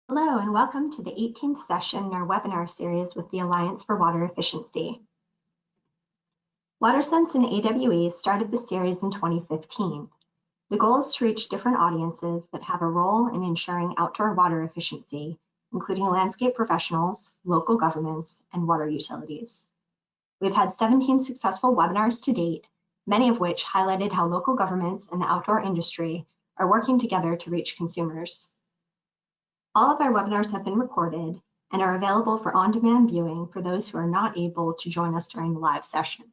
Hello and welcome to the 18th session in our webinar series with the Alliance for Water Efficiency. WaterSense and AWE started the series in 2015. The goal is to reach different audiences that have a role in ensuring outdoor water efficiency, including landscape professionals, local governments, and water utilities. We've had 17 successful webinars to date, many of which highlighted how local governments and the outdoor industry are working together to reach consumers. All of our webinars have been recorded and are available for on-demand viewing for those who are not able to join us during the live session.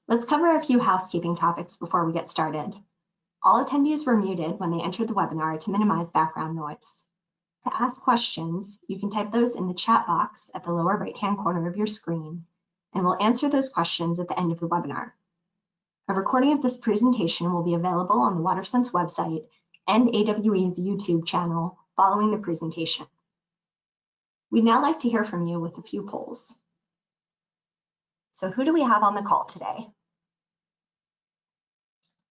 Let's cover a few housekeeping topics before we get started. All attendees were muted when they entered the webinar to minimize background noise. To ask questions, you can type those in the chat box at the lower right-hand corner of your screen, and we'll answer those questions at the end of the webinar. A recording of this presentation will be available on the WaterSense website and AWE's YouTube channel following the presentation. We'd now like to hear from you with a few polls. So who do we have on the call today?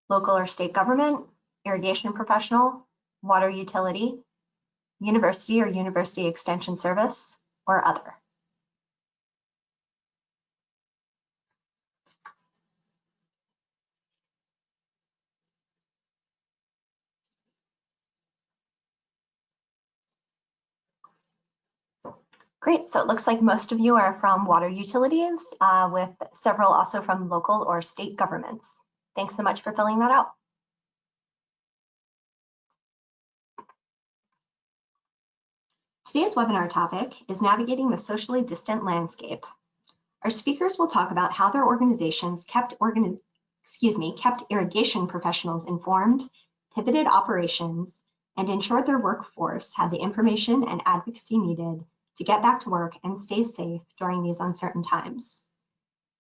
Local or state government, irrigation professional, water utility, university or university extension service, or other? Great, so it looks like most of you are from water utilities, with several also from local or state governments. Thanks so much for filling that out. Today's webinar topic is navigating the socially distant landscape. Our speakers will talk about how their organizations kept irrigation professionals informed, pivoted operations, and ensured their workforce had the information and advocacy needed to get back to work and stay safe during these uncertain times.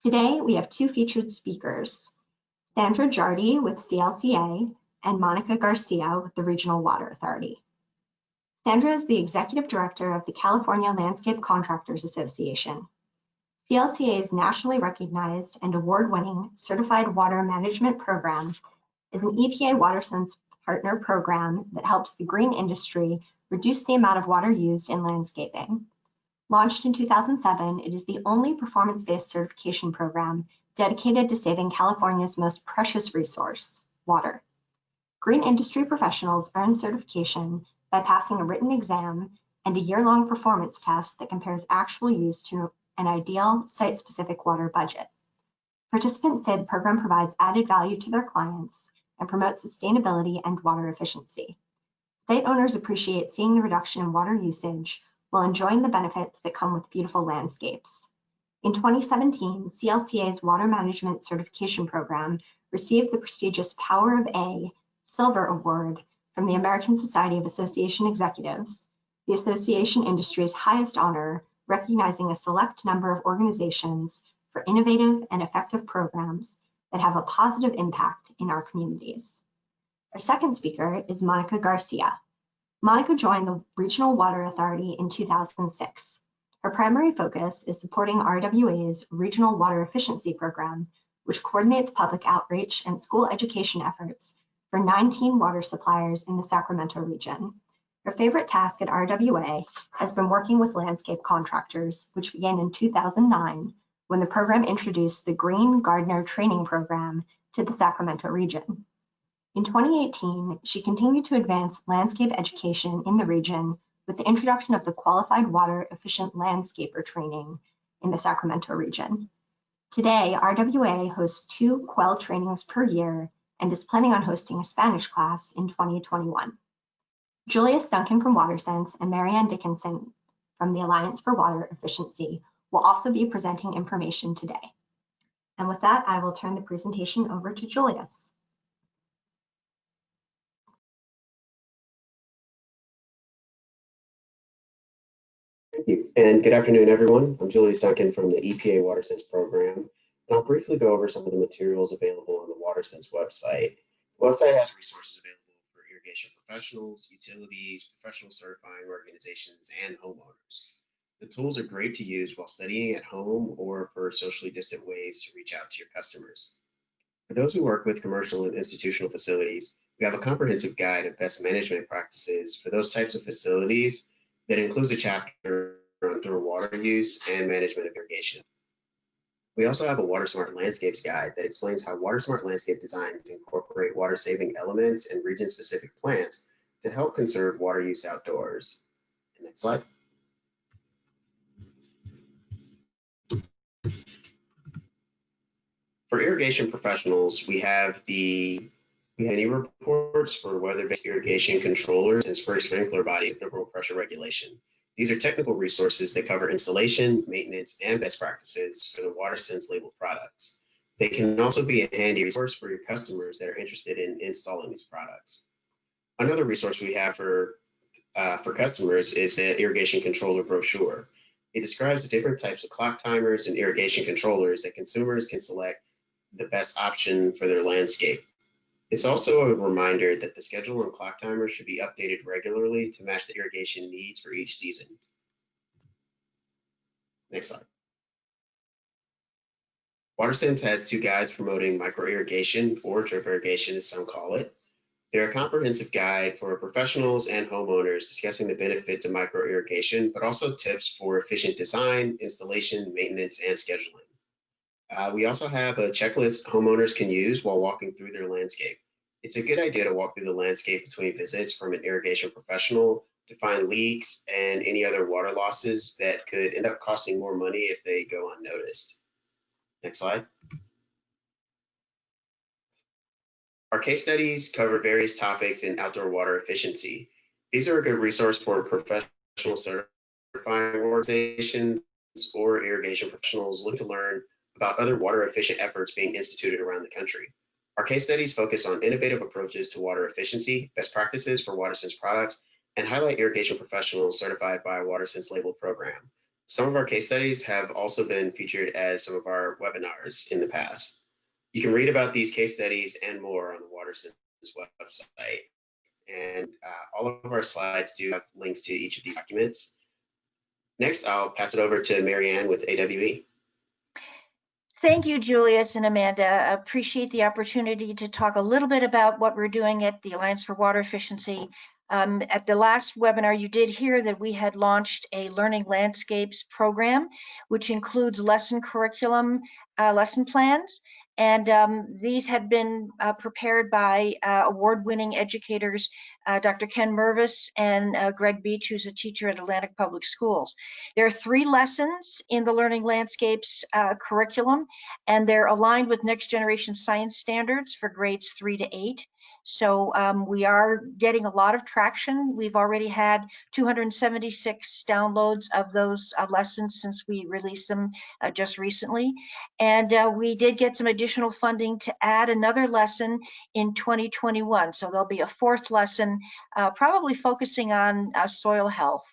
Today, we have two featured speakers, Sandra Jardy with CLCA and Monica Garcia with the Regional Water Authority. Sandra is the Executive Director of the California Landscape Contractors Association. CLCA is nationally recognized and award-winning Certified Water Management Program is an EPA WaterSense partner program that helps the green industry reduce the amount of water used in landscaping. Launched in 2007, it is the only performance-based certification program dedicated to saving California's most precious resource, water. Green industry professionals earn certification by passing a written exam and a year-long performance test that compares actual use to an ideal site-specific water budget. Participants say the program provides added value to their clients and promotes sustainability and water efficiency. Site owners appreciate seeing the reduction in water usage while enjoying the benefits that come with beautiful landscapes. In 2017, CLCA's Water Management Certification Program received the prestigious Power of A Silver Award from the American Society of Association Executives, the association industry's highest honor, recognizing a select number of organizations for innovative and effective programs that have a positive impact in our communities. Our second speaker is Monica Garcia. Monica joined the Regional Water Authority in 2006. Her primary focus is supporting RWA's Regional Water Efficiency Program, which coordinates public outreach and school education efforts for 19 water suppliers in the Sacramento region. Her favorite task at RWA has been working with landscape contractors, which began in 2009 when the program introduced the Green Gardener Training Program to the Sacramento region. In 2018, she continued to advance landscape education in the region with the introduction of the Qualified Water Efficient Landscaper Training in the Sacramento region. Today, RWA hosts 2 Quail trainings per year and is planning on hosting a Spanish class in 2021. Julius Duncan from WaterSense and Marianne Dickinson from the Alliance for Water Efficiency will also be presenting information today. And with that, I will turn the presentation over to Julius. Thank you, and good afternoon, everyone. I'm Julius Duncan from the EPA WaterSense program, and I'll briefly go over some of the materials available on the WaterSense website. The website has resources available for irrigation professionals, utilities, professional certifying organizations, and homeowners. The tools are great to use while studying at home or for socially distant ways to reach out to your customers. For those who work with commercial and institutional facilities, We have a comprehensive guide of best management practices for those types of facilities that includes a chapter on outdoor water use and management of irrigation. We also have a WaterSmart Landscapes guide that explains how WaterSmart landscape designs incorporate water-saving elements and region-specific plants to help conserve water use outdoors. Next slide. For irrigation professionals, we have the many reports for weather-based irrigation controllers and sprinkler bodies with liberal pressure regulation. These are technical resources that cover installation, maintenance, and best practices for the WaterSense labeled products. They can also be a handy resource for your customers that are interested in installing these products. Another resource we have for customers is the irrigation controller brochure. It describes the different types of clock timers and irrigation controllers that consumers can select the best option for their landscape. It's also a reminder that the schedule and clock timer should be updated regularly to match the irrigation needs for each season. Next slide. WaterSense has 2 guides promoting micro irrigation, or drip irrigation as some call it. They're a comprehensive guide for professionals and homeowners discussing the benefits of micro irrigation, but also tips for efficient design, installation, maintenance, and scheduling. We also have a checklist homeowners can use while walking through their landscape. It's a good idea to walk through the landscape between visits from an irrigation professional to find leaks and any other water losses that could end up costing more money if they go unnoticed. Next slide. Our case studies cover various topics in outdoor water efficiency. These are a good resource for professional certifying organizations or irrigation professionals looking to learn about other water efficient efforts being instituted around the country. Our case studies focus on innovative approaches to water efficiency, best practices for WaterSense products, and highlight irrigation professionals certified by a WaterSense labeled program. Some of our case studies have also been featured as some of our webinars in the past. You can read about these case studies and more on the WaterSense website. And all of our slides do have links to each of these documents. Next, I'll pass it over to Marianne with AWE. Thank you, Julius and Amanda. I appreciate the opportunity to talk a little bit about what we're doing at the Alliance for Water Efficiency. At the last webinar, you did hear that we had launched a Learning Landscapes program, which includes lesson curriculum, lesson plans. And these had been prepared by award-winning educators, Dr. Ken Mervis and Greg Beach, who's a teacher at Atlantic Public Schools. There are 3 lessons in the Learning Landscapes curriculum, and they're aligned with next generation science standards for grades 3 to 8. So we are getting a lot of traction. We've already had 276 downloads of those lessons since we released them just recently. And we did get some additional funding to add another lesson in 2021. So there'll be a 4th lesson, probably focusing on soil health.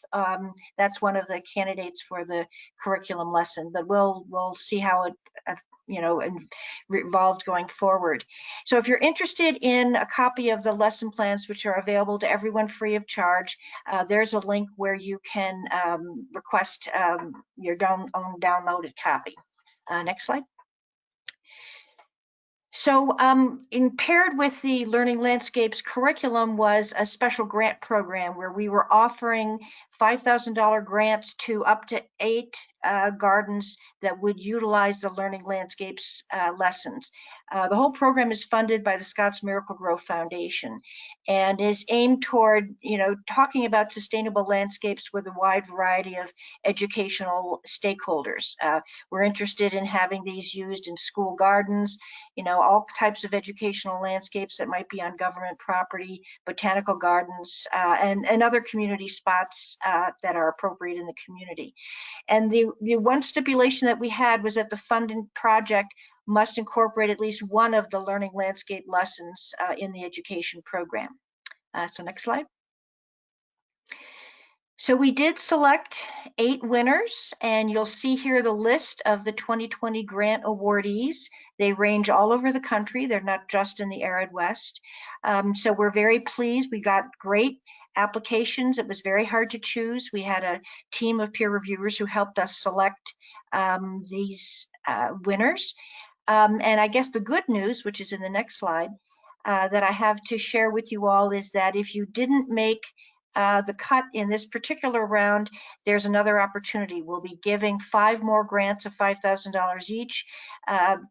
That's one of the candidates for the curriculum lesson, but we'll see how it evolved going forward. So if you're interested in a copy of the lesson plans, which are available to everyone free of charge, there's a link where you can request your own downloaded copy. Next slide. So Impaired with the Learning Landscapes curriculum was a special grant program where we were offering $5,000 grants to up to 8 gardens that would utilize the Learning Landscapes lessons. The whole program is funded by the Scotts Miracle-Gro Foundation and is aimed toward, talking about sustainable landscapes with a wide variety of educational stakeholders. We're interested in having these used in school gardens, all types of educational landscapes that might be on government property, botanical gardens, and other community spots that are appropriate in the community. And the one stipulation that we had was that the funded project must incorporate at least one of the Learning Landscape lessons in the education program. So next slide. So we did select 8 winners, and you'll see here the list of the 2020 grant awardees. They range all over the country. They're not just in the arid West. So we're very pleased. We got great applications. It was very hard to choose. We had a team of peer reviewers who helped us select these winners. And I guess the good news, which is in the next slide, that I have to share with you all is that if you didn't make the cut in this particular round, there's another opportunity. We'll be giving 5 more grants of $5,000 each.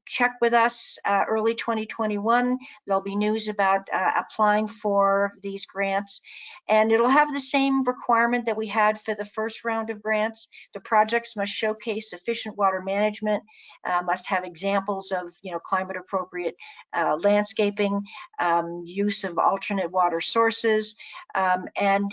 Check with us early 2021. There'll be news about applying for these grants, and it'll have the same requirement that we had for the first round of grants. The projects must showcase efficient water management, must have examples of climate appropriate landscaping, use of alternate water sources, and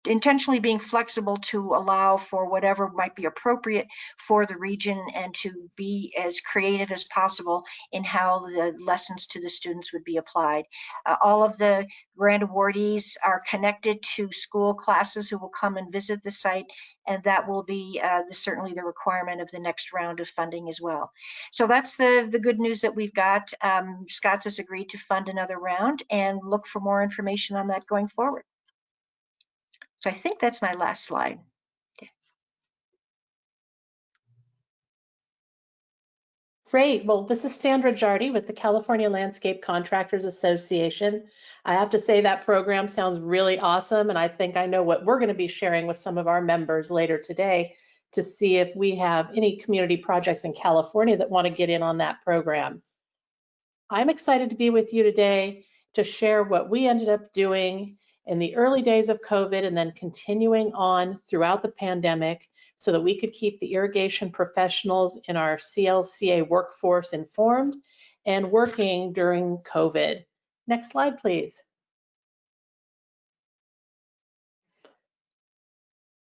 intentionally being flexible to allow for whatever might be appropriate for the region, and to be as creative as possible in how the lessons to the students would be applied. All of the grant awardees are connected to school classes who will come and visit the site, and that will be certainly the requirement of the next round of funding as well. So that's the good news that we've got. Scott's has agreed to fund another round, and look for more information on that going forward. So I think that's my last slide. Great. Well, this is Sandra Jardy with the California Landscape Contractors Association. I have to say that program sounds really awesome, and I think I know what we're going to be sharing with some of our members later today to see if we have any community projects in California that want to get in on that program. I'm excited to be with you today to share what we ended up doing in the early days of COVID and then continuing on throughout the pandemic so that we could keep the irrigation professionals in our CLCA workforce informed and working during COVID. Next slide, please.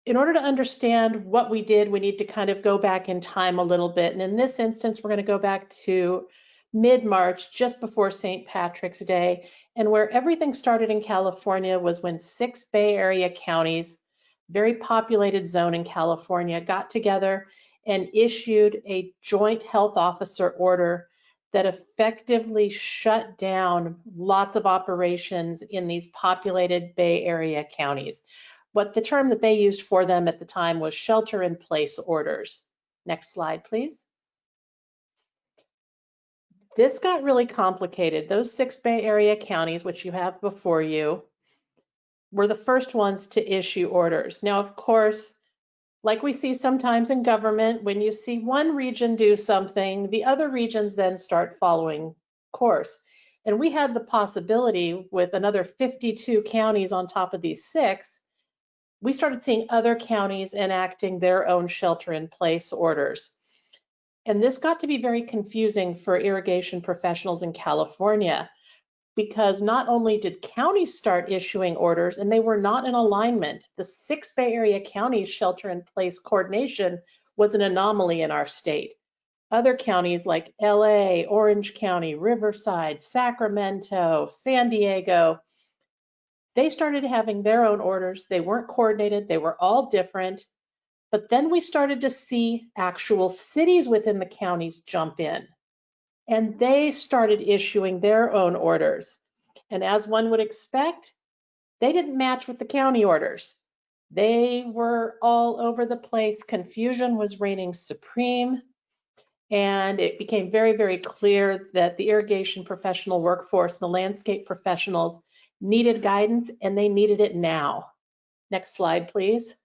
In order to understand what we did, we need to kind of go back in time a little bit. And in this instance, we're going to go back to mid-March, just before St. Patrick's Day. And where everything started in California was when 6 Bay Area counties, very populated zone in California, got together and issued a joint health officer order that effectively shut down lots of operations in these populated Bay Area counties. What the term that they used for them at the time was shelter-in-place orders. Next slide, please. This got really complicated. Those 6 Bay Area counties, which you have before you, were the first ones to issue orders. Now, of course, like we see sometimes in government, when you see one region do something, the other regions then start following course. And we had the possibility with another 52 counties on top of these 6, we started seeing other counties enacting their own shelter-in-place orders. And this got to be very confusing for irrigation professionals in California, because not only did counties start issuing orders, and they were not in alignment. The 6 Bay Area counties shelter-in-place coordination was an anomaly in our state. Other counties like LA, Orange County, Riverside, Sacramento, San Diego, they started having their own orders. They weren't coordinated. They were all different. But then we started to see actual cities within the counties jump in, and they started issuing their own orders. And as one would expect, they didn't match with the county orders. They were all over the place. Confusion was reigning supreme. And it became very, very clear that the irrigation professional workforce, the landscape professionals, needed guidance, and they needed it now. Next slide, please.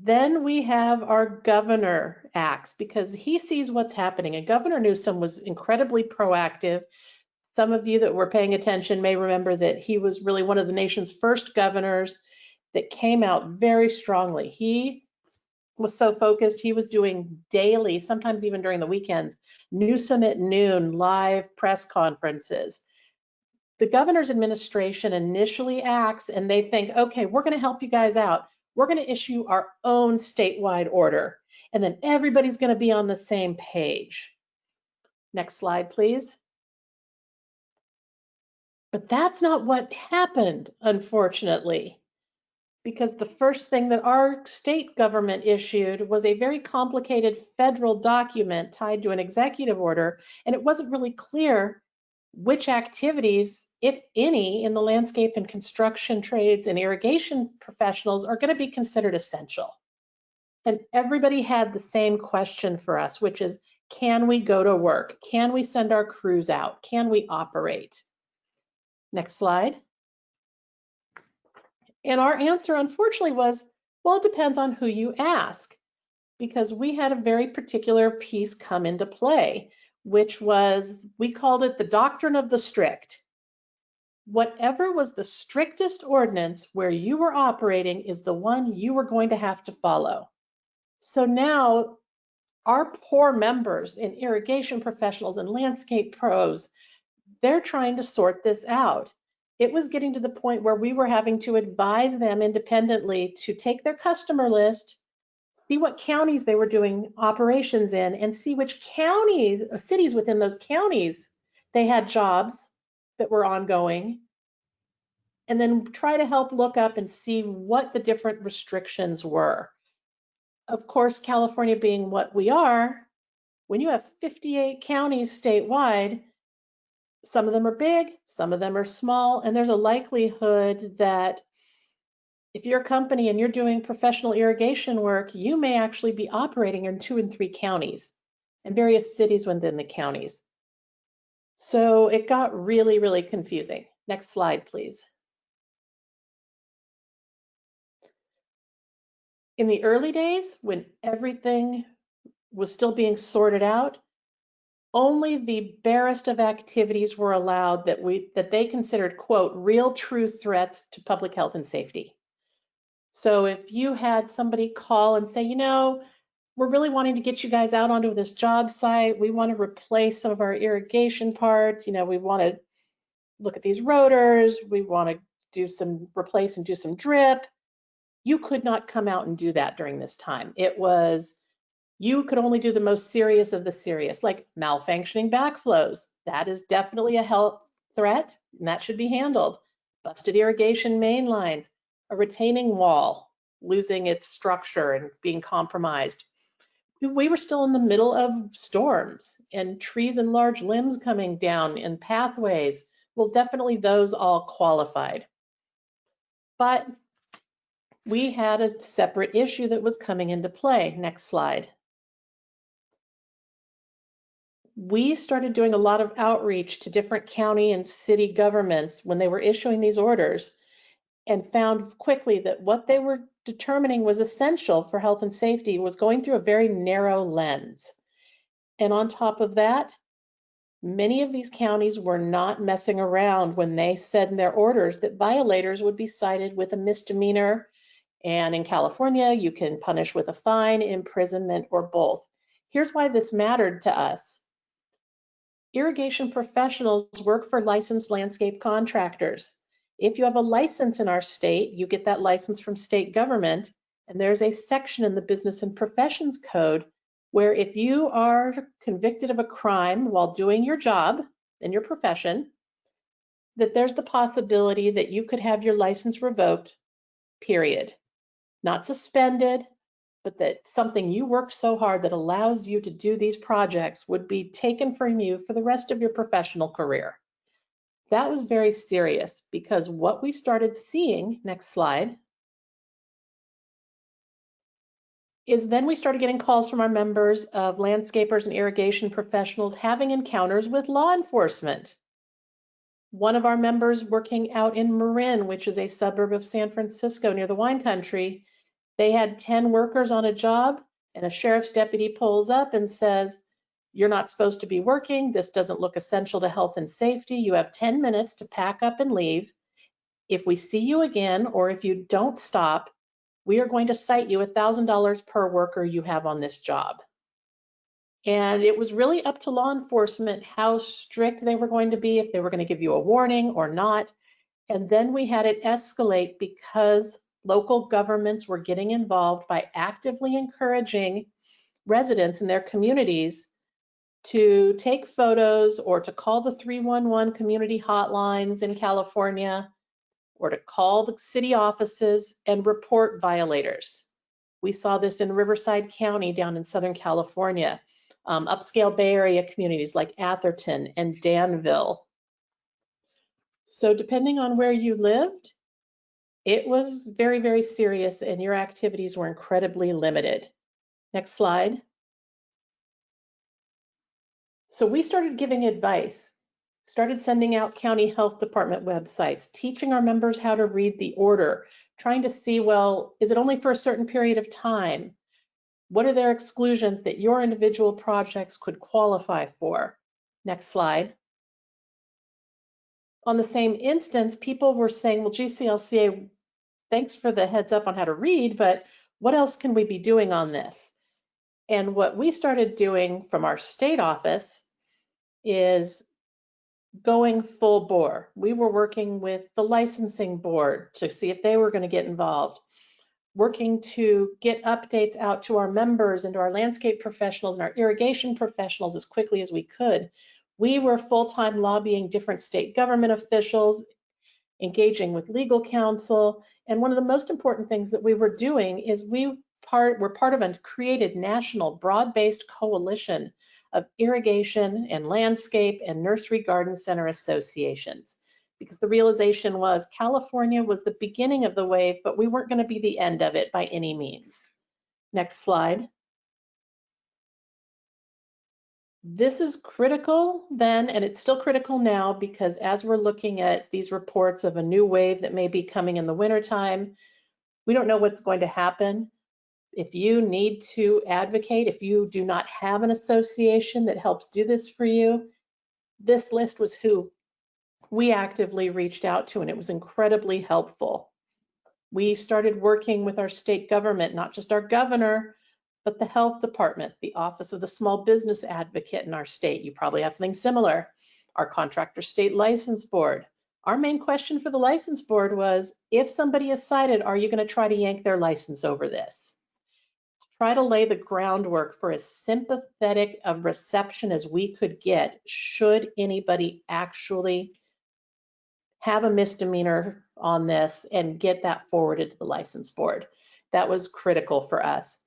Then we have our governor acts, because he sees what's happening. And Governor Newsom was incredibly proactive. Some of you that were paying attention may remember that he was really one of the nation's first governors that came out very strongly. He was so focused, he was doing daily, sometimes even during the weekends, Newsom at noon live press conferences. The governor's administration initially acts and they think, okay, we're going to help you guys out. We're going to issue our own statewide order, and then everybody's going to be on the same page. Next slide, please. But that's not what happened, unfortunately, because the first thing that our state government issued was a very complicated federal document tied to an executive order, and it wasn't really clear which activities, if any, in the landscape and construction trades and irrigation professionals are going to be considered essential. And everybody had the same question for us, which is, Can we go to work? Can we send our crews out? Can we operate? Next slide. And our answer, unfortunately, was, well, it depends on who you ask, because we had a very particular piece come into play, which was, we called it the doctrine of the strict. Whatever was the strictest ordinance where you were operating is the one you were going to have to follow. So now our poor members in irrigation professionals and landscape pros, they're trying to sort this out. It was getting to the point where we were having to advise them independently to take their customer list, see what counties they were doing operations in, and see which counties, cities within those counties, they had jobs that were ongoing, and then try to help look up and see what the different restrictions were. Of course, California being what we are, when you have 58 counties statewide, some of them are big, some of them are small, and there's a likelihood that if you're a company and you're doing professional irrigation work, you may actually be operating in 2 and 3 counties and various cities within the counties. So it got really, really confusing. Next slide, please. In the early days, when everything was still being sorted out, only the barest of activities were allowed that they considered, quote, real true threats to public health and safety. So if you had somebody call and say, you know, we're really wanting to get you guys out onto this job site, we want to replace some of our irrigation parts, you know, we want to look at these rotors, we want to do some replace and do some drip, you could not come out and do that during this time. It was, you could only do the most serious of the serious, like malfunctioning backflows. That is definitely a health threat, and that should be handled. Busted irrigation main lines, a retaining wall losing its structure and being compromised. We were still in the middle of storms and trees and large limbs coming down in pathways. Well, definitely those all qualified. But we had a separate issue that was coming into play. Next slide. We started doing a lot of outreach to different county and city governments when they were issuing these orders, and found quickly that what they were determining was essential for health and safety was going through a very narrow lens. And on top of that, many of these counties were not messing around when they said in their orders that violators would be cited with a misdemeanor. And in California, you can punish with a fine, imprisonment, or both. Here's why this mattered to us. Irrigation professionals work for licensed landscape contractors. If you have a license in our state, you get that license from state government, and there's a section in the Business and Professions Code where if you are convicted of a crime while doing your job in your profession, that there's the possibility that you could have your license revoked, period. Not suspended, but that something you worked so hard that allows you to do these projects would be taken from you for the rest of your professional career. That was very serious, because what we started seeing, next slide, is then we started getting calls from our members of landscapers and irrigation professionals having encounters with law enforcement. One of our members working out in Marin, which is a suburb of San Francisco near the wine country, they had 10 workers on a job, and a sheriff's deputy pulls up and says, you're not supposed to be working. This doesn't look essential to health and safety. You have 10 minutes to pack up and leave. If we see you again, or if you don't stop, we are going to cite you $1,000 per worker you have on this job. And it was really up to law enforcement how strict they were going to be, if they were going to give you a warning or not. And then we had it escalate because local governments were getting involved by actively encouraging residents in their communities to take photos or to call the 311 community hotlines in California, or to call the city offices and report violators. We saw this in Riverside County down in Southern California, upscale Bay Area communities like Atherton and Danville. So depending on where you lived, it was very, very serious, and your activities were incredibly limited. Next slide. So we started giving advice, started sending out county health department websites, teaching our members how to read the order, trying to see, well, is it only for a certain period of time? What are their exclusions that your individual projects could qualify for? Next slide. On the same instance, people were saying, well, GCLCA, thanks for the heads up on how to read, but what else can we be doing on this? And what we started doing from our state office is going full bore. We were working with the licensing board to see if they were going to get involved, working to get updates out to our members and to our landscape professionals and our irrigation professionals as quickly as we could. We were full-time lobbying different state government officials, engaging with legal counsel. And one of the most important things that we were doing is we're part of a created national broad-based coalition of irrigation and landscape and nursery garden center associations. Because the realization was California was the beginning of the wave, but we weren't going to be the end of it by any means. Next slide. This is critical then, and it's still critical now, because as we're looking at these reports of a new wave that may be coming in the wintertime, we don't know what's going to happen. If you need to advocate, if you do not have an association that helps do this for you, this list was who we actively reached out to, and it was incredibly helpful. We started working with our state government, not just our governor, but the health department, the Office of the Small Business Advocate in our state. You probably have something similar. Our contractor state license board. Our main question for the license board was, if somebody is cited, are you going to try to yank their license over this? Try to lay the groundwork for as sympathetic a reception as we could get should anybody actually have a misdemeanor on this and get that forwarded to the license board. That was critical for us.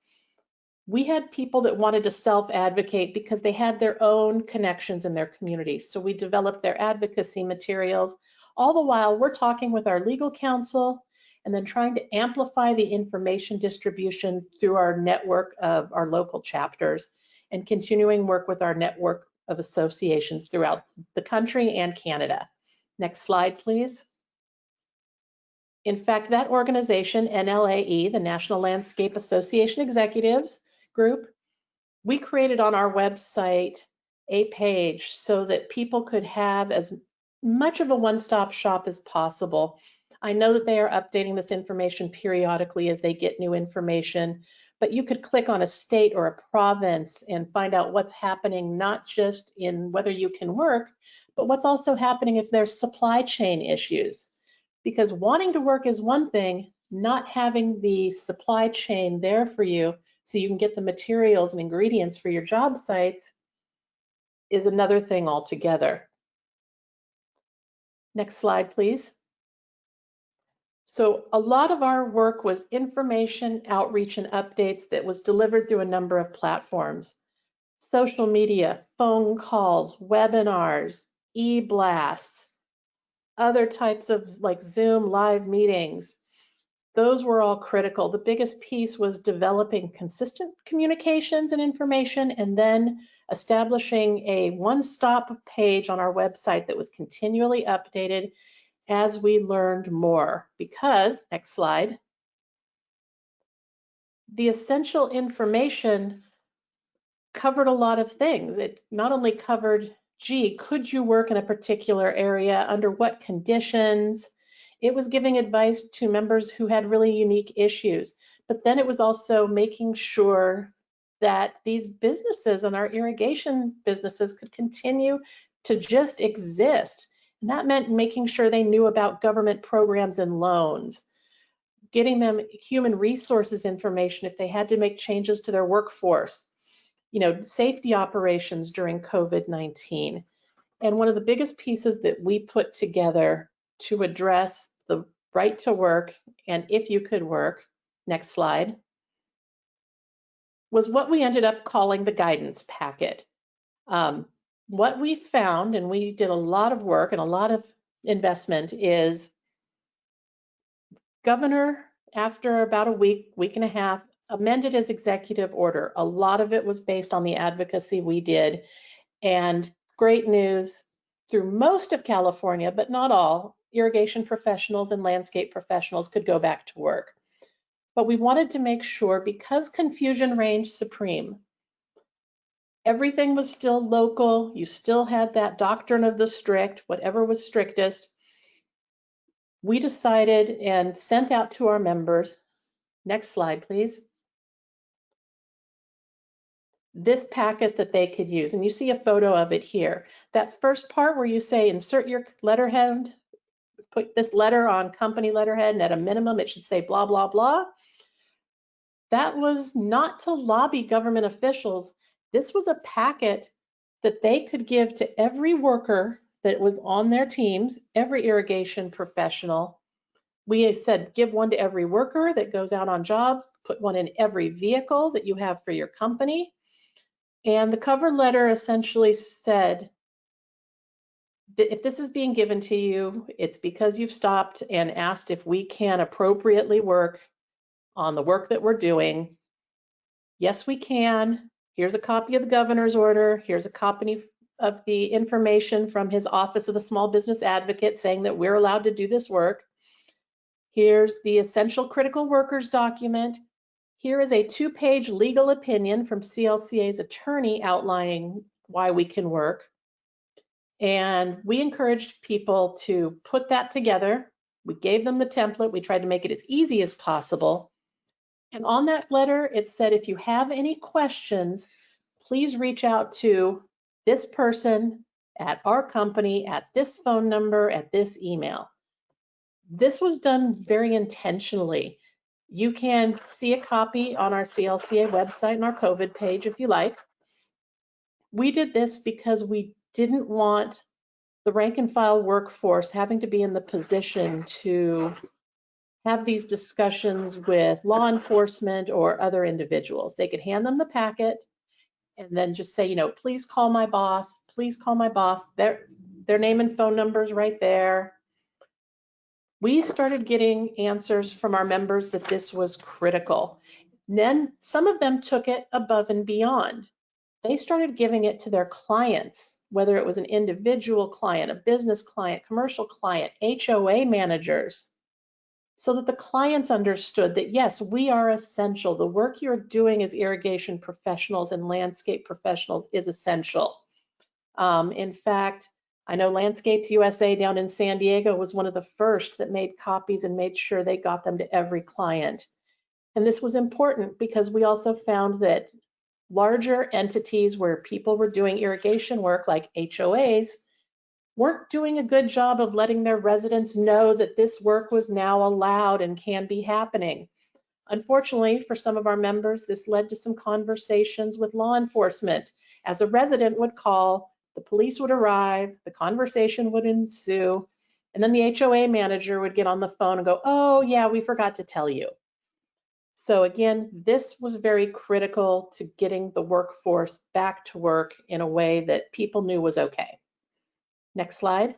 We had people that wanted to self-advocate because they had their own connections in their communities. So we developed their advocacy materials. All the while, we're talking with our legal counsel and then trying to amplify the information distribution through our network of our local chapters and continuing work with our network of associations throughout the country and Canada. Next slide, please. In fact, that organization, NLAE, the National Landscape Association Executives Group, we created on our website a page so that people could have as much of a one-stop shop as possible. I know that they are updating this information periodically as they get new information, but you could click on a state or a province and find out what's happening, not just in whether you can work, but what's also happening if there's supply chain issues. Because wanting to work is one thing, not having the supply chain there for you so you can get the materials and ingredients for your job sites is another thing altogether. Next slide, please. So a lot of our work was information, outreach, and updates that was delivered through a number of platforms. Social media, phone calls, webinars, e-blasts, other types of like Zoom live meetings. Those were all critical. The biggest piece was developing consistent communications and information, and then establishing a one-stop page on our website that was continually updated as we learned more. Because, next slide, the essential information covered a lot of things. It not only covered, gee, could you work in a particular area, under what conditions? It was giving advice to members who had really unique issues, but then it was also making sure that these businesses and our irrigation businesses could continue to just exist. And that meant making sure they knew about government programs and loans, getting them human resources information if they had to make changes to their workforce, you know, safety operations during COVID-19. And one of the biggest pieces that we put together to address the right to work and if you could work, next slide, was what we ended up calling the guidance packet. What we found, and we did a lot of work and a lot of investment, is Governor, after about a week and a half, amended his executive order. A lot of it was based on the advocacy we did, And great news, through most of California, but not all, irrigation professionals and landscape professionals could go back to work. But we wanted to make sure, because confusion reigned supreme, everything was still local, you still had that doctrine of the strict, whatever was strictest, we decided and sent out to our members, next slide please, this packet that they could use. And you see a photo of it here. That first part where you say insert your letterhead, put this letter on company letterhead, and at a minimum it should say blah, blah, blah. That was not to lobby government officials. This was a packet that they could give to every worker that was on their teams, every irrigation professional. We said give one to every worker that goes out on jobs, put one in every vehicle that you have for your company. And the cover letter essentially said that if this is being given to you, it's because you've stopped and asked if we can appropriately work on the work that we're doing. Yes, we can. Here's a copy of the governor's order. Here's a copy of the information from his Office of the Small Business Advocate saying that we're allowed to do this work. Here's the essential critical workers document. Here is a 2-page legal opinion from CLCA's attorney outlining why we can work. And we encouraged people to put that together. We gave them the template. We tried to make it as easy as possible. And on that letter, it said, if you have any questions, please reach out to this person at our company, at this phone number, at this email. This was done very intentionally. You can see a copy on our CLCA website and our COVID page if you like. We did this because we didn't want the rank and file workforce having to be in the position to have these discussions with law enforcement or other individuals. They could hand them the packet and then just say, you know, please call my boss, please call my boss. Their name and phone numbers right there. We started getting answers from our members that this was critical. And then some of them took it above and beyond. They started giving it to their clients, whether it was an individual client, a business client, commercial client, HOA managers, so that the clients understood that, yes, we are essential. The work you're doing as irrigation professionals and landscape professionals is essential. In fact, I know Landscapes USA down in San Diego was one of the first that made copies and made sure they got them to every client. And this was important because we also found that larger entities where people were doing irrigation work like HOAs weren't doing a good job of letting their residents know that this work was now allowed and can be happening. Unfortunately, for some of our members, this led to some conversations with law enforcement. As a resident would call, the police would arrive, the conversation would ensue, and then the HOA manager would get on the phone and go, oh yeah, we forgot to tell you. So again, this was very critical to getting the workforce back to work in a way that people knew was okay. Next slide.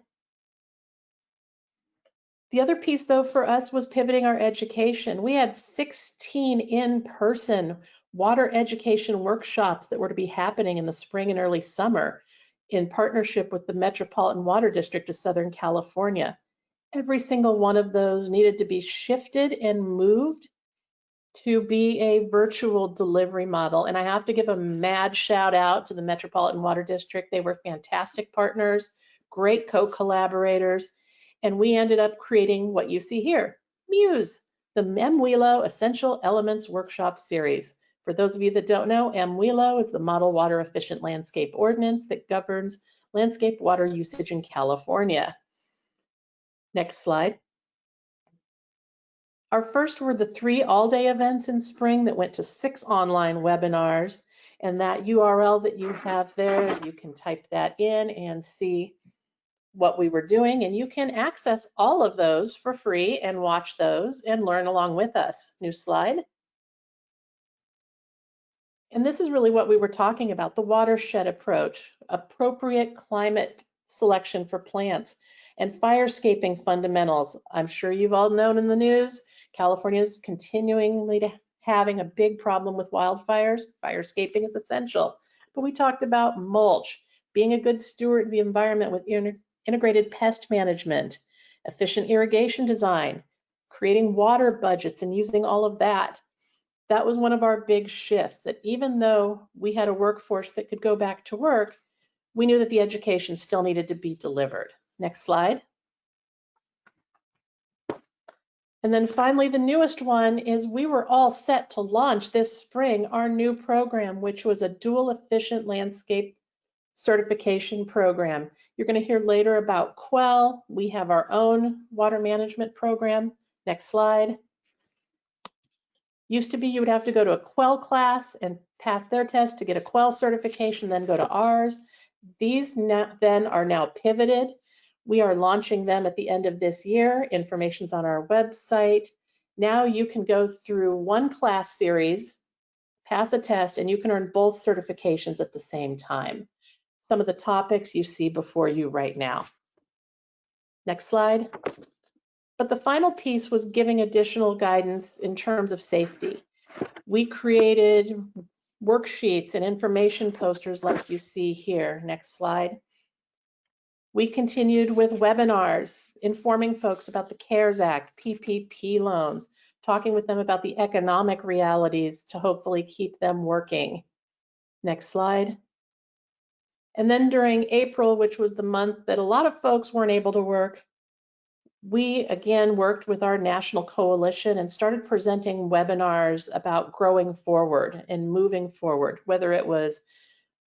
The other piece though for us was pivoting our education. We had 16 in-person water education workshops that were to be happening in the spring and early summer in partnership with the Metropolitan Water District of Southern California. Every single one of those needed to be shifted and moved to be a virtual delivery model. And I have to give a mad shout out to the Metropolitan Water District. They were fantastic partners, great co-collaborators. And we ended up creating what you see here, MUSE, the MWELO Essential Elements Workshop Series. For those of you that don't know, MWELO is the Model Water Efficient Landscape Ordinance that governs landscape water usage in California. Next slide. Our first were the 3 all-day events in spring that went to 6 online webinars. And that URL that you have there, you can type that in and see what we were doing. And you can access all of those for free and watch those and learn along with us. New slide. And this is really what we were talking about, the watershed approach, appropriate climate selection for plants, and firescaping fundamentals. I'm sure you've all known in the news, California is continually having a big problem with wildfires. Firescaping is essential. But we talked about mulch, being a good steward of the environment with integrated pest management, efficient irrigation design, creating water budgets and using all of that. That was one of our big shifts, that even though we had a workforce that could go back to work, we knew that the education still needed to be delivered. Next slide. And then finally, the newest one is we were all set to launch this spring our new program, which was a dual efficient landscape certification program. You're going to hear later about Quail. We have our own water management program. Next slide. Used to be you would have to go to a Quail class and pass their test to get a Quail certification, then go to ours. These then are now pivoted. We are launching them at the end of this year. Information's on our website. Now you can go through one class series, pass a test, and you can earn both certifications at the same time. Some of the topics you see before you right now. Next slide. But the final piece was giving additional guidance in terms of safety. We created worksheets and information posters like you see here. Next slide. We continued with webinars, informing folks about the CARES Act, PPP loans, talking with them about the economic realities to hopefully keep them working. Next slide. And then during April, which was the month that a lot of folks weren't able to work, we again worked with our national coalition and started presenting webinars about growing forward and moving forward, whether it was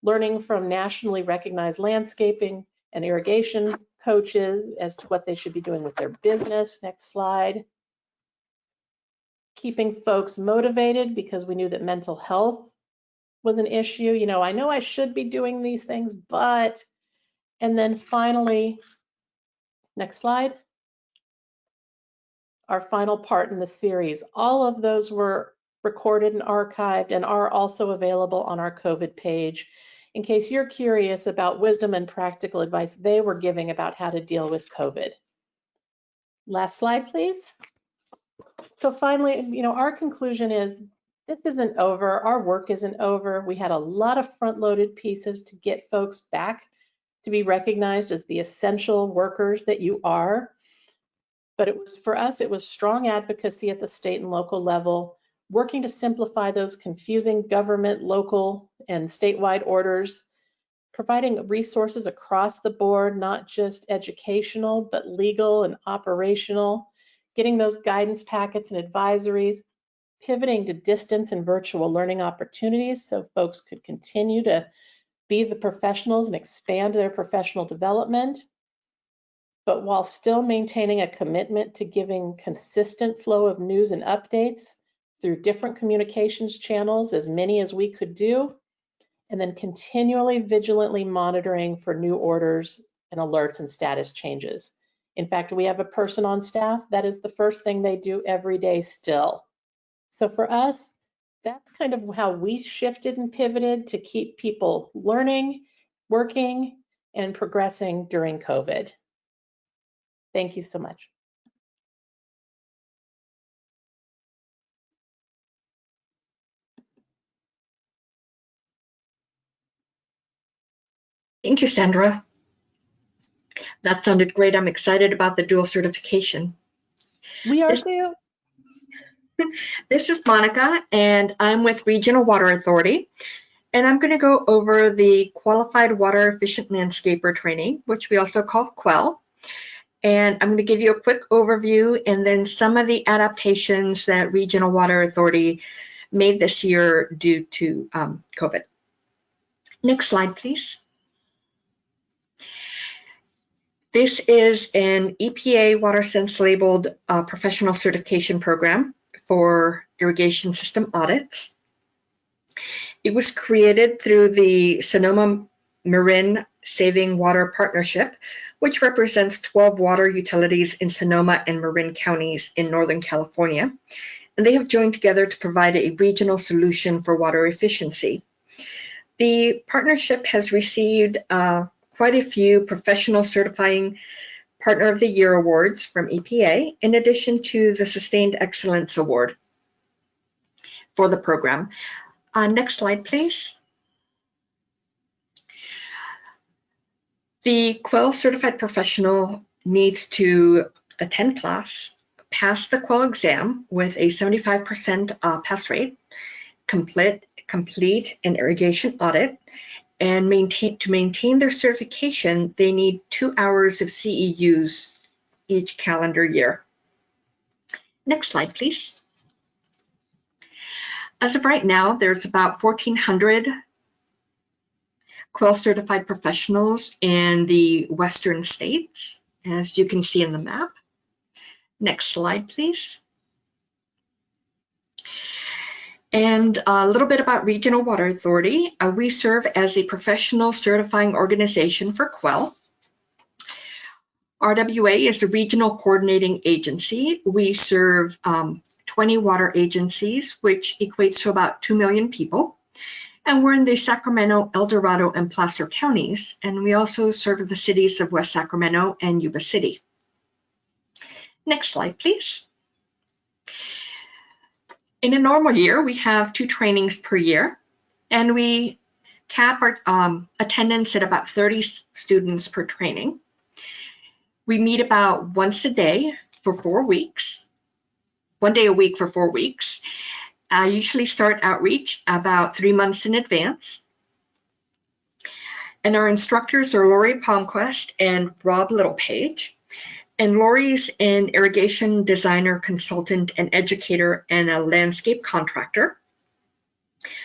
learning from nationally recognized landscaping and irrigation coaches as to what they should be doing with their business. Next slide. Keeping folks motivated because we knew that mental health was an issue. You know I should be doing these things, but, and then finally, next slide. Our final part in the series. All of those were recorded and archived and are also available on our COVID page. In case you're curious about wisdom and practical advice they were giving about how to deal with COVID. Last slide, please. So finally, our conclusion is this isn't over. Our work isn't over. We had a lot of front-loaded pieces to get folks back to be recognized as the essential workers that you are. But it was, for us, it was strong advocacy at the state and local level, working to simplify those confusing government, local, and statewide orders, providing resources across the board, not just educational, but legal and operational, getting those guidance packets and advisories, pivoting to distance and virtual learning opportunities so folks could continue to be the professionals and expand their professional development, but while still maintaining a commitment to giving consistent flow of news and updates through different communications channels, as many as we could do, and then continually vigilantly monitoring for new orders and alerts and status changes. In fact, we have a person on staff that is the first thing they do every day still. So for us, that's kind of how we shifted and pivoted to keep people learning, working, and progressing during COVID. Thank you so much. Thank you, Sandra. That sounded great. I'm excited about the dual certification. We are too. This is Monica, and I'm with Regional Water Authority, and I'm going to go over the Qualified Water Efficient Landscaper Training, which we also call Quail. And I'm going to give you a quick overview and then some of the adaptations that Regional Water Authority made this year due to COVID. Next slide, please. This is an EPA WaterSense labeled professional certification program for irrigation system audits. It was created through the Sonoma Marin Saving Water Partnership, which represents 12 water utilities in Sonoma and Marin counties in Northern California. And they have joined together to provide a regional solution for water efficiency. The partnership has received quite a few professional certifying Partner of the Year awards from EPA, in addition to the Sustained Excellence Award for the program. Next slide, please. The Quail Certified Professional needs to attend class, pass the Quail exam with a 75% pass rate, complete an irrigation audit, and to maintain their certification, they need 2 hours of CEUs each calendar year. Next slide, please. As of right now, there's about 1,400 Quail Certified Professionals in the Western states, as you can see in the map. Next slide, please. And a little bit about Regional Water Authority. We serve as a professional certifying organization for Quail. RWA is the regional coordinating agency. We serve 20 water agencies, which equates to about 2 million people. And we're in the Sacramento, El Dorado, and Placer counties. And we also serve the cities of West Sacramento and Yuba City. Next slide, please. In a normal year, we have 2 trainings per year, and we cap our attendance at about 30 students per training. We meet about once a day for 4 weeks, 1 day a week for 4 weeks. I usually start outreach about 3 months in advance. And our instructors are Lori Palmquist and Rob Littlepage. And Lori's an irrigation designer, consultant, and educator, and a landscape contractor.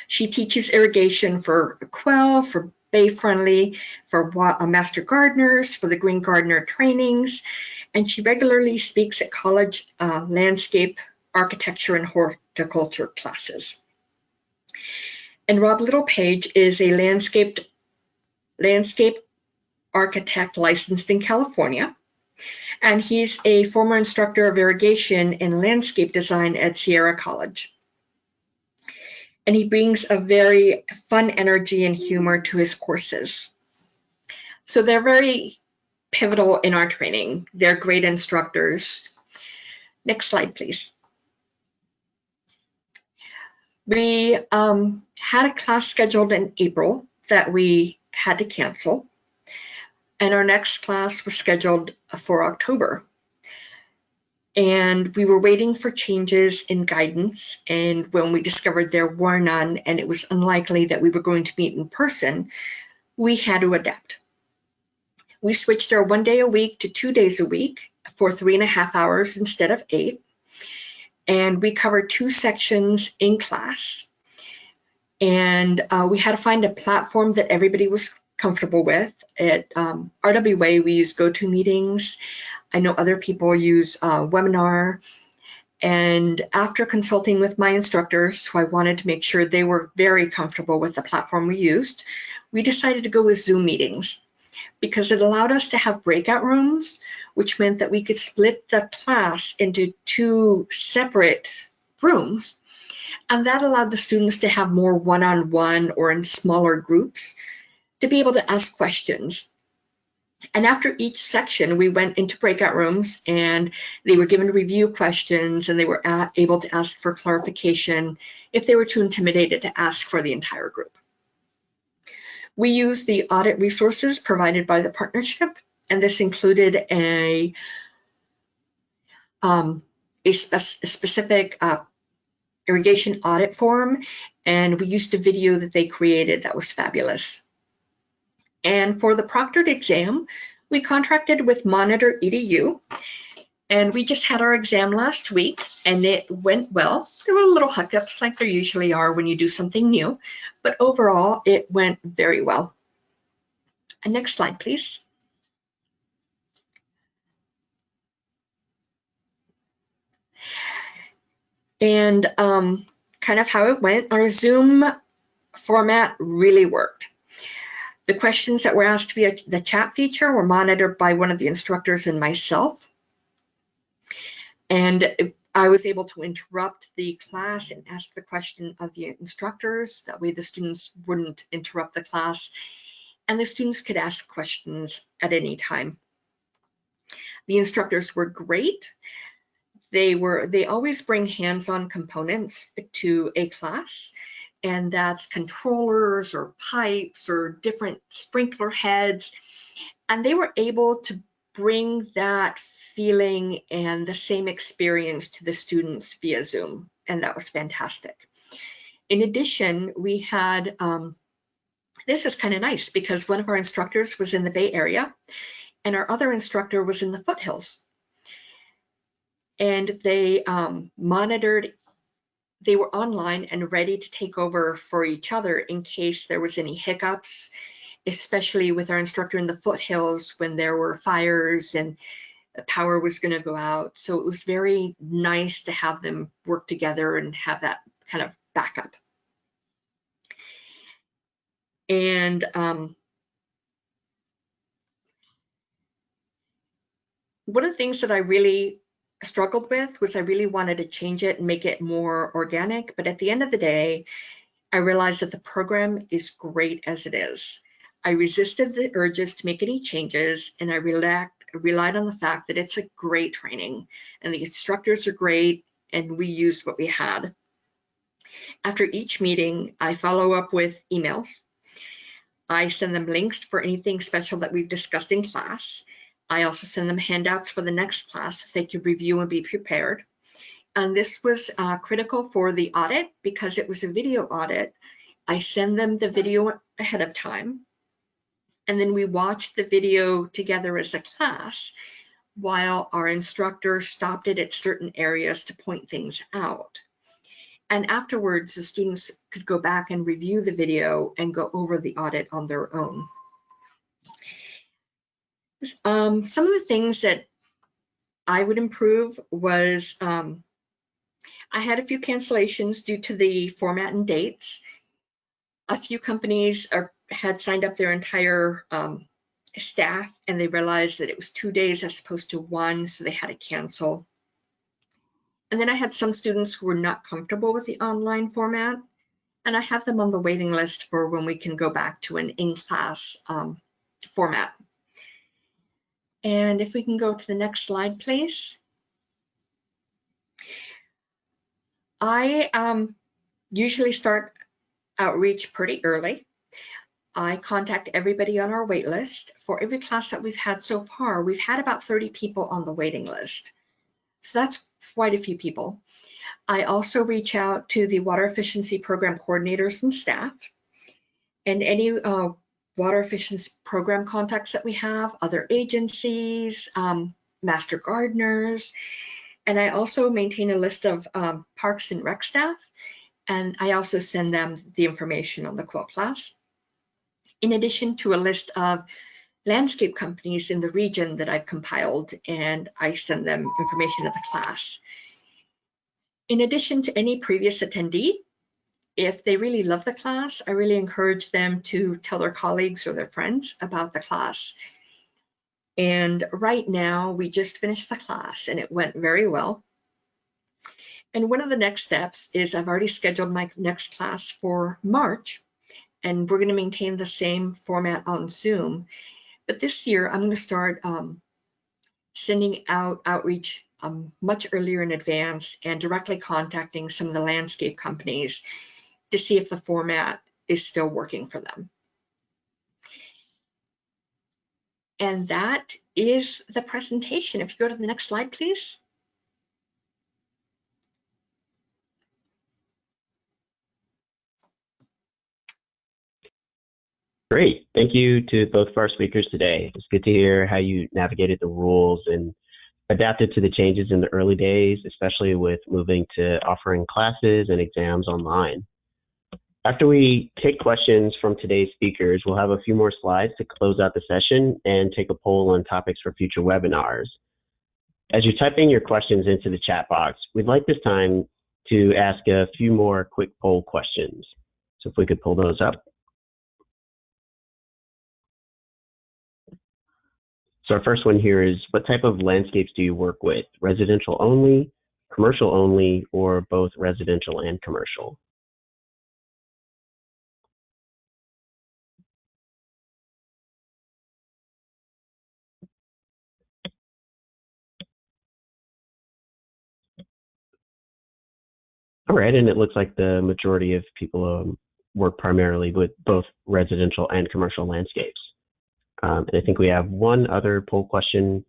She teaches irrigation for Quail, for Bay Friendly, for Master Gardeners, for the Green Gardener trainings, and she regularly speaks at college landscape, architecture, and horticulture classes. And Rob Littlepage is a landscape architect licensed in California, and he's a former instructor of irrigation and landscape design at Sierra College. And he brings a very fun energy and humor to his courses. So they're very pivotal in our training. They're great instructors. Next slide, please. We had a class scheduled in April that we had to cancel, and our next class was scheduled for October. And we were waiting for changes in guidance, and when we discovered there were none and it was unlikely that we were going to meet in person, we had to adapt. We switched our 1 day a week to 2 days a week for 3.5 hours instead of 8. And we covered 2 sections in class. And we had to find a platform that everybody was comfortable with. At RWA, we use GoToMeetings. I know other people use Webinar. And after consulting with my instructors, who I wanted to make sure they were very comfortable with the platform we used, we decided to go with Zoom meetings because it allowed us to have breakout rooms, which meant that we could split the class into 2 separate rooms. And that allowed the students to have more one-on-one or in smaller groups to be able to ask questions. And after each section, we went into breakout rooms and they were given review questions and they were able to ask for clarification if they were too intimidated to ask for the entire group. We used the audit resources provided by the partnership, and this included a specific irrigation audit form, and we used a video that they created that was fabulous. And for the proctored exam, we contracted with Monitor EDU, and we just had our exam last week, and it went well. There were little hiccups like there usually are when you do something new, but overall, it went very well. And next slide, please. And kind of how it went, our Zoom format really worked. The questions that were asked via the chat feature were monitored by one of the instructors and myself. And I was able to interrupt the class and ask the question of the instructors. That way the students wouldn't interrupt the class and the students could ask questions at any time. The instructors were great. They always bring hands-on components to a class, and that's controllers or pipes or different sprinkler heads. And they were able to bring that feeling and the same experience to the students via Zoom, and that was fantastic. In addition, we had, this is kind of nice because one of our instructors was in the Bay Area and our other instructor was in the foothills. And they monitored, they were online and ready to take over for each other in case there was any hiccups, especially with our instructor in the foothills when there were fires and the power was going to go out. So it was very nice to have them work together and have that kind of backup. And one of the things that I really struggled with was I really wanted to change it and make it more organic. But at the end of the day, I realized that the program is great as it is. I resisted the urges to make any changes, and I relied on the fact that it's a great training and the instructors are great, and we used what we had. After each meeting, I follow up with emails. I send them links for anything special that we've discussed in class. I also send them handouts for the next class so they can review and be prepared. And this was critical for the audit because it was a video audit. I send them the video ahead of time, and then we watched the video together as a class while our instructor stopped it at certain areas to point things out. And afterwards, the students could go back and review the video and go over the audit on their own. Some of the things that I would improve was I had a few cancellations due to the format and dates. A few companies had signed up their entire staff and they realized that it was 2 days as opposed to 1, so they had to cancel. And then I had some students who were not comfortable with the online format, and I have them on the waiting list for when we can go back to an in-class format. And if we can go to the next slide, please. I usually start outreach pretty early. I contact everybody on our wait list. For every class that we've had so far, we've had about 30 people on the waiting list. So that's quite a few people. I also reach out to the water efficiency program coordinators and staff, and any water efficiency program contacts that we have, other agencies, master gardeners, and I also maintain a list of parks and rec staff, and I also send them the information on the Quail class, in addition to a list of landscape companies in the region that I've compiled, and I send them information to the class. In addition to any previous attendee, if they really love the class, I really encourage them to tell their colleagues or their friends about the class. And right now, we just finished the class and it went very well. And one of the next steps is I've already scheduled my next class for March, and we're going to maintain the same format on Zoom. But this year, I'm going to start sending out outreach much earlier in advance and directly contacting some of the landscape companies to see if the format is still working for them. And that is the presentation. If you go to the next slide, please. Great. Thank you to both of our speakers today. It's good to hear how you navigated the rules and adapted to the changes in the early days, especially with moving to offering classes and exams online. After we take questions from today's speakers, we'll have a few more slides to close out the session and take a poll on topics for future webinars. As you're typing your questions into the chat box, we'd like this time to ask a few more quick poll questions. So if we could pull those up. So our first one here is, what type of landscapes do you work with? Residential only, commercial only, or both residential and commercial? All right, and it looks like the majority of people work primarily with both residential and commercial landscapes. And I think we have one other poll question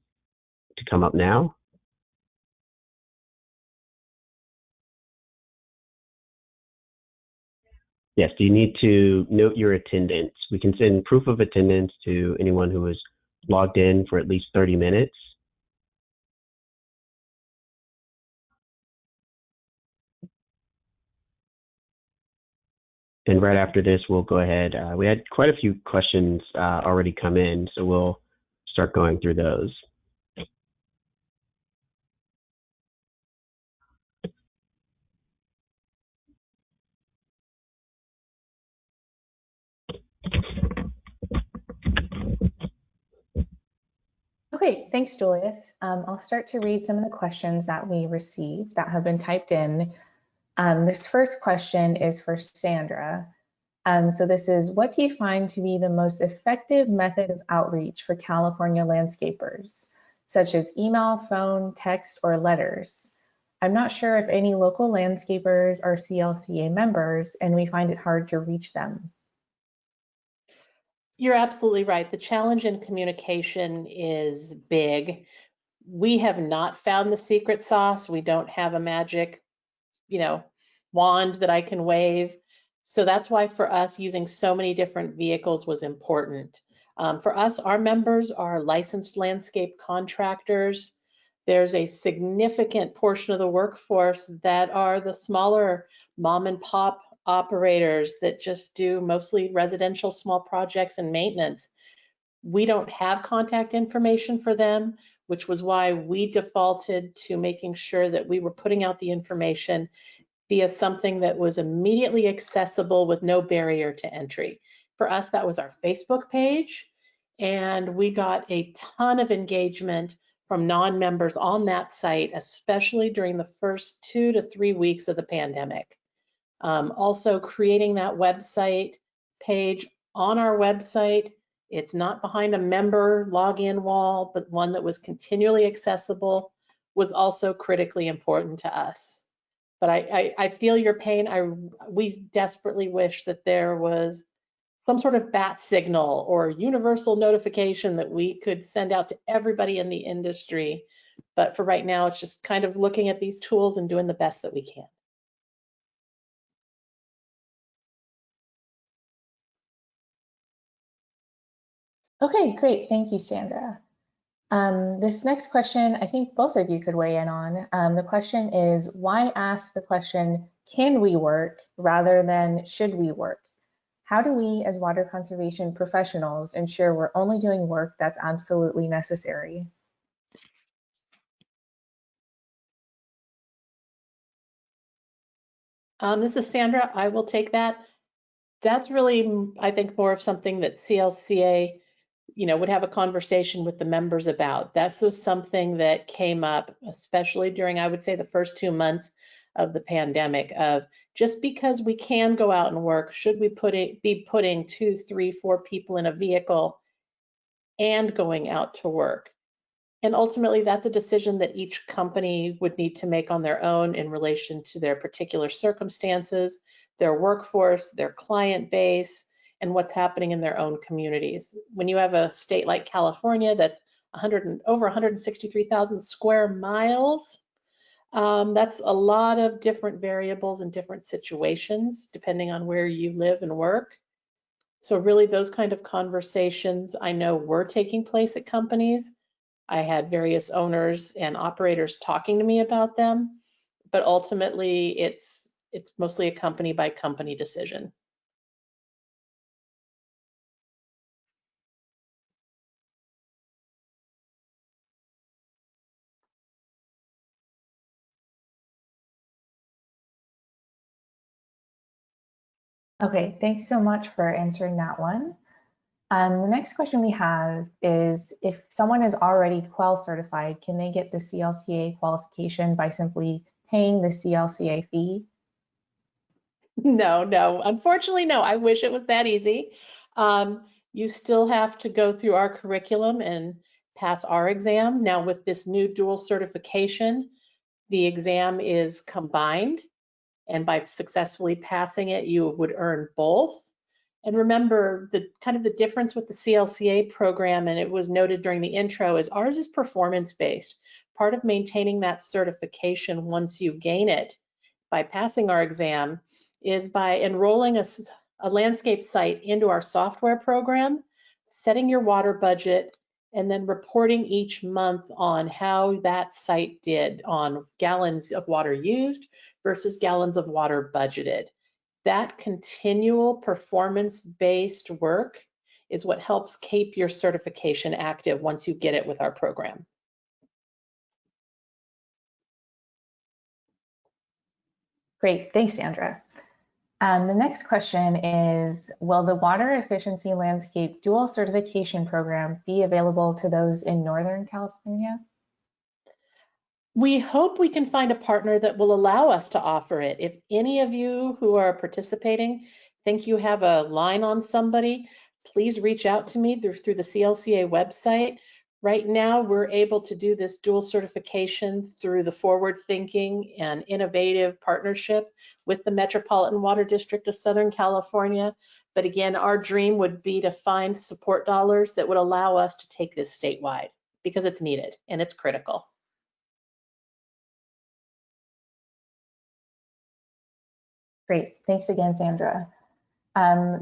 to come up now. Yes, do you need to note your attendance? We can send proof of attendance to anyone who was logged in for at least 30 minutes. And right after this, we'll go ahead. We had quite a few questions already come in, so we'll start going through those. Okay, thanks, Julius. I'll start to read some of the questions that we received that have been typed in. This first question is for Sandra. So this is, what do you find to be the most effective method of outreach for California landscapers, such as email, phone, text, or letters? I'm not sure if any local landscapers are CLCA members, and we find it hard to reach them. You're absolutely right. The challenge in communication is big. We have not found the secret sauce. We don't have a magic, wand that I can wave. So that's why for us, using so many different vehicles was important. For us, our members are licensed landscape contractors. There's a significant portion of the workforce that are the smaller mom and pop operators that just do mostly residential small projects and maintenance. We don't have contact information for them, which was why we defaulted to making sure that we were putting out the information via something that was immediately accessible with no barrier to entry. For us, that was our Facebook page, and we got a ton of engagement from non-members on that site, especially during the first 2 to 3 weeks of the pandemic. Also creating that website page on our website. It's not behind a member login wall, but one that was continually accessible was also critically important to us. But I feel your pain. We desperately wish that there was some sort of bat signal or universal notification that we could send out to everybody in the industry. But for right now, it's just kind of looking at these tools and doing the best that we can. Okay, great. Thank you, Sandra. This next question, I think both of you could weigh in on. The question is, why ask the question, can we work, rather than should we work? How do we, as water conservation professionals, ensure we're only doing work that's absolutely necessary? This is Sandra. I will take that. That's really, I think, more of something that CLCA, would have a conversation with the members about. That's something that came up, especially during, I would say, the first 2 months of the pandemic, of just because we can go out and work, should we be putting 2, 3, 4 people in a vehicle and going out to work? And ultimately, that's a decision that each company would need to make on their own in relation to their particular circumstances, their workforce, their client base, and what's happening in their own communities. When you have a state like California that's over 163,000 square miles, that's a lot of different variables and different situations depending on where you live and work. So really those kind of conversations I know were taking place at companies. I had various owners and operators talking to me about them, but ultimately it's mostly a company by company decision. Okay, thanks so much for answering that one. The next question we have is, if someone is already Quail certified, can they get the CLCA qualification by simply paying the CLCA fee? No, unfortunately, no. I wish it was that easy. You still have to go through our curriculum and pass our exam. Now with this new dual certification, the exam is combined, and by successfully passing it, you would earn both. And remember, the kind of the difference with the CLCA program, and it was noted during the intro, is ours is performance-based. Part of maintaining that certification once you gain it by passing our exam is by enrolling a landscape site into our software program, setting your water budget, and then reporting each month on how that site did on gallons of water used versus gallons of water budgeted. That continual performance-based work is what helps keep your certification active once you get it with our program. Great, thanks, Sandra. The next question is, will the Water Efficiency Landscape Dual Certification Program be available to those in Northern California? We hope we can find a partner that will allow us to offer it. If any of you who are participating think you have a line on somebody, please reach out to me through the CLCA website. Right now, we're able to do this dual certification through the forward thinking and innovative partnership with the Metropolitan Water District of Southern California. But again, our dream would be to find support dollars that would allow us to take this statewide because it's needed and it's critical. Great, thanks again, Sandra.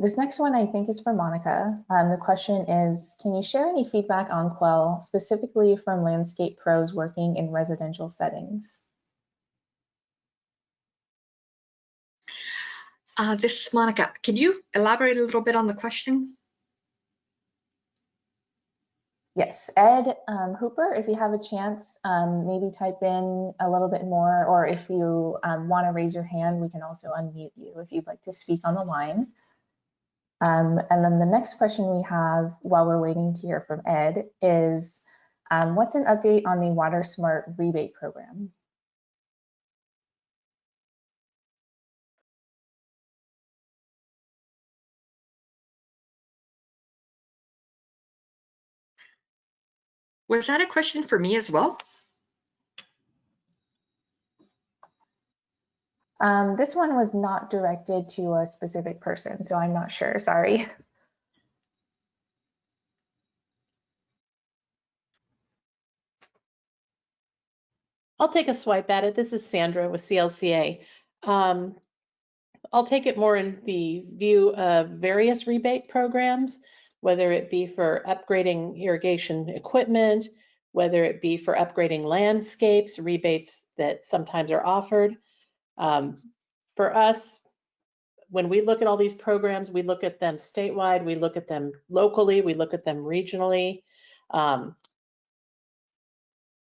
This next one I think is for Monica. The question is, can you share any feedback on Quail, specifically from landscape pros working in residential settings? This is Monica. Can you elaborate a little bit on the question? Yes, Ed Hooper, if you have a chance, maybe type in a little bit more, or if you want to raise your hand, we can also unmute you if you'd like to speak on the line. And then the next question we have while we're waiting to hear from Ed is, what's an update on the WaterSmart rebate program? Was that a question for me as well? This one was not directed to a specific person, so I'm not sure, sorry. I'll take a swipe at it. This is Sandra with CLCA. I'll take it more in the view of various rebate programs, whether it be for upgrading irrigation equipment, whether it be for upgrading landscapes, rebates that sometimes are offered. For us, when we look at all these programs, we look at them statewide, we look at them locally, we look at them regionally.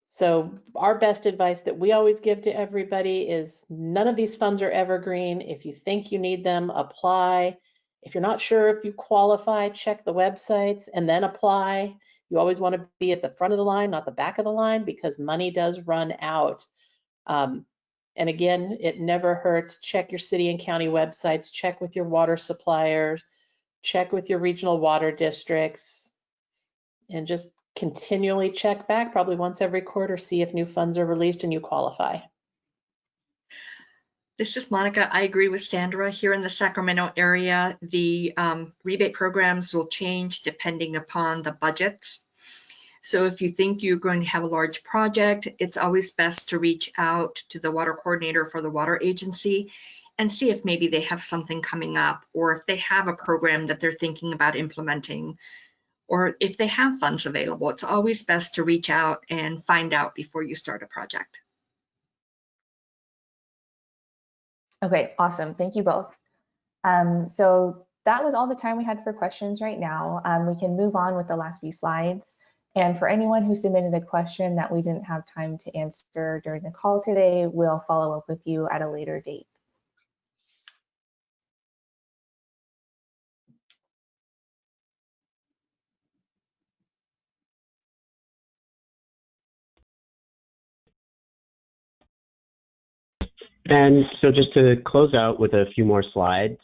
So our best advice that we always give to everybody is none of these funds are evergreen. If you think you need them, apply. If you're not sure if you qualify, check the websites and then apply. You always want to be at the front of the line, not the back of the line, because money does run out. And again, it never hurts. Check your city and county websites, check with your water suppliers, check with your regional water districts, and just continually check back probably once every quarter, see if new funds are released and you qualify. This is Monica. I agree with Sandra. Here in the Sacramento area, the rebate programs will change depending upon the budgets. So if you think you're going to have a large project, it's always best to reach out to the water coordinator for the water agency and see if maybe they have something coming up, or if they have a program that they're thinking about implementing, or if they have funds available. It's always best to reach out and find out before you start a project. Okay, awesome. Thank you both. So that was all the time we had for questions right now. We can move on with the last few slides. And for anyone who submitted a question that we didn't have time to answer during the call today, we'll follow up with you at a later date. And so just to close out with a few more slides,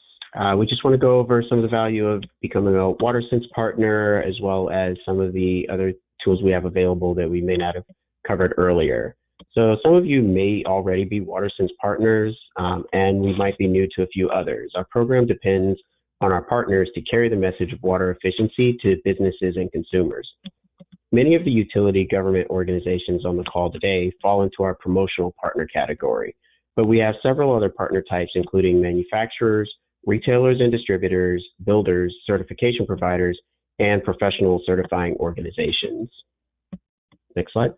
we just want to go over some of the value of becoming a WaterSense partner, as well as some of the other tools we have available that we may not have covered earlier. So some of you may already be WaterSense partners, and we might be new to a few others. Our program depends on our partners to carry the message of water efficiency to businesses and consumers. Many of the utility government organizations on the call today fall into our promotional partner category, but we have several other partner types, including manufacturers, retailers and distributors, builders, certification providers, and professional certifying organizations. Next slide.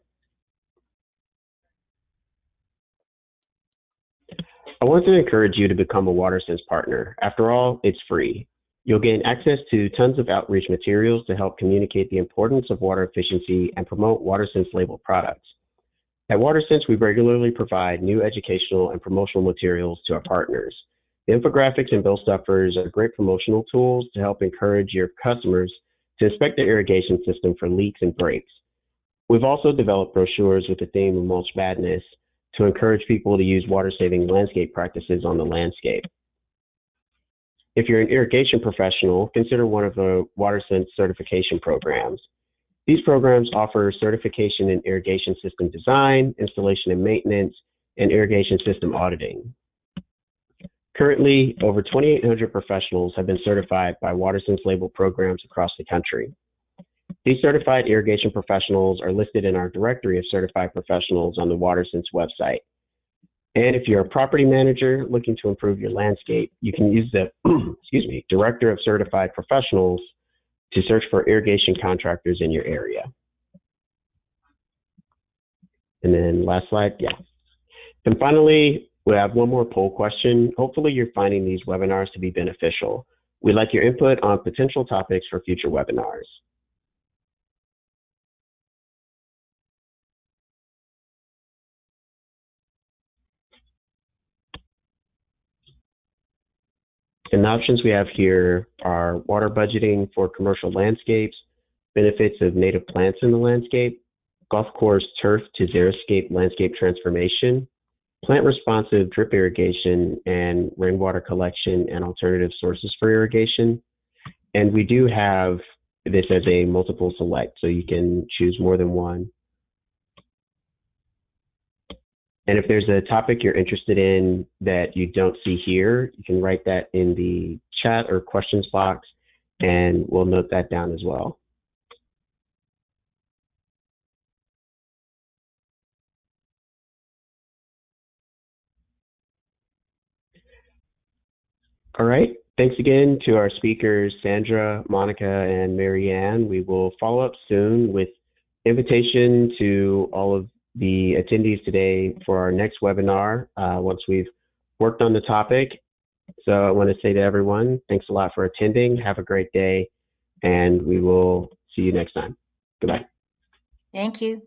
I want to encourage you to become a WaterSense partner. After all, it's free. You'll gain access to tons of outreach materials to help communicate the importance of water efficiency and promote WaterSense labeled products. At WaterSense, we regularly provide new educational and promotional materials to our partners. The infographics and bill stuffers are great promotional tools to help encourage your customers to inspect their irrigation system for leaks and breaks. We've also developed brochures with the theme of Mulch Madness to encourage people to use water-saving landscape practices on the landscape. If you're an irrigation professional, consider one of the WaterSense certification programs. These programs offer certification in irrigation system design, installation and maintenance, and irrigation system auditing. Currently, over 2,800 professionals have been certified by WaterSense labeled programs across the country. These certified irrigation professionals are listed in our directory of certified professionals on the WaterSense website. And if you're a property manager looking to improve your landscape, you can use the Director of Certified Professionals to search for irrigation contractors in your area. And then last slide, yeah. And finally, we have one more poll question. Hopefully you're finding these webinars to be beneficial. We'd like your input on potential topics for future webinars. And the options we have here are water budgeting for commercial landscapes, benefits of native plants in the landscape, golf course turf to xeriscape landscape transformation, plant responsive drip irrigation, and rainwater collection and alternative sources for irrigation. And we do have this as a multiple select, so you can choose more than one. And if there's a topic you're interested in that you don't see here, you can write that in the chat or questions box, and we'll note that down as well. All right. Thanks again to our speakers, Sandra, Monica, and Marianne. We will follow up soon with invitation to all of the attendees today for our next webinar once we've worked on the topic. So I want to say to everyone, thanks a lot for attending. Have a great day, and we will see you next time. Goodbye. Thank you.